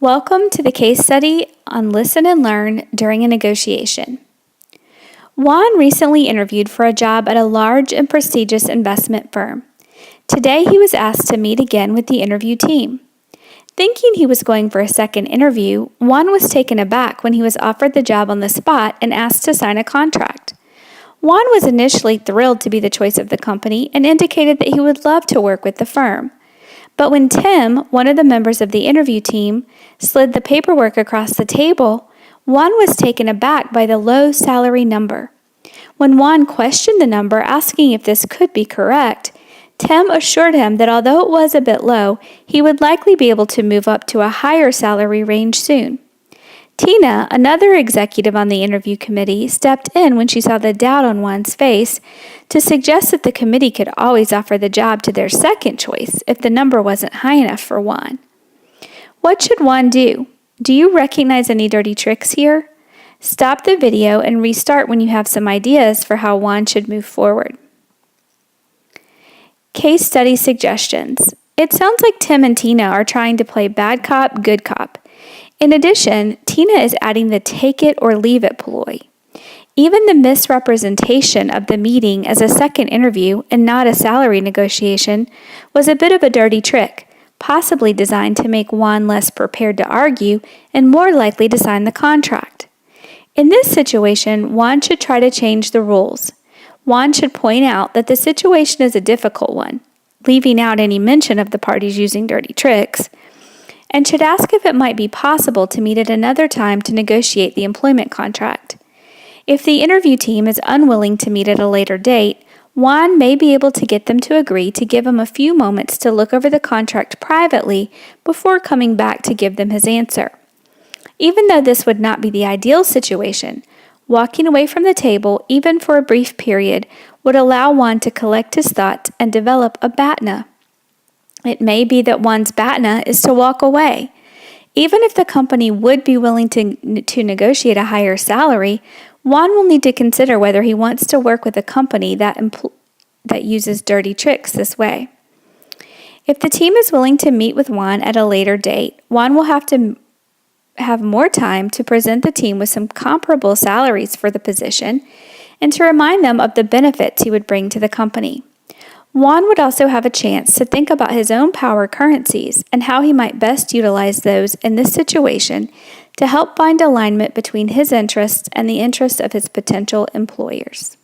Welcome to the case study on Listen and Learn during a negotiation. Juan recently interviewed for a job at a large and prestigious investment firm. Today he was asked to meet again with the interview team. Thinking he was going for a second interview, Juan was taken aback when he was offered the job on the spot and asked to sign a contract. Juan was initially thrilled to be the choice of the company and indicated that he would love to work with the firm. But when Tim, one of the members of the interview team, slid the paperwork across the table, Juan was taken aback by the low salary number. When Juan questioned the number, asking if this could be correct, Tim assured him that although it was a bit low, he would likely be able to move up to a higher salary range soon. Tina, another executive on the interview committee, stepped in when she saw the doubt on Juan's face to suggest that the committee could always offer the job to their second choice if the number wasn't high enough for Juan. What should Juan do? Do you recognize any dirty tricks here? Stop the video and restart when you have some ideas for how Juan should move forward. Case study suggestions. It sounds like Tim and Tina are trying to play bad cop, good cop. In addition, Tina is adding the take it or leave it ploy. Even the misrepresentation of the meeting as a second interview and not a salary negotiation was a bit of a dirty trick, possibly designed to make Juan less prepared to argue and more likely to sign the contract. In this situation, Juan should try to change the rules. Juan should point out that the situation is a difficult one, leaving out any mention of the parties using dirty tricks, and should ask if it might be possible to meet at another time to negotiate the employment contract. If the interview team is unwilling to meet at a later date, Juan may be able to get them to agree to give him a few moments to look over the contract privately before coming back to give them his answer. Even though this would not be the ideal situation, walking away from the table, even for a brief period, would allow Juan to collect his thoughts and develop a BATNA. It may be that Juan's BATNA is to walk away. Even if the company would be willing to negotiate a higher salary, Juan will need to consider whether he wants to work with a company that uses dirty tricks this way. If the team is willing to meet with Juan at a later date, Juan will have to have more time to present the team with some comparable salaries for the position and to remind them of the benefits he would bring to the company. Juan would also have a chance to think about his own power currencies and how he might best utilize those in this situation to help find alignment between his interests and the interests of his potential employers.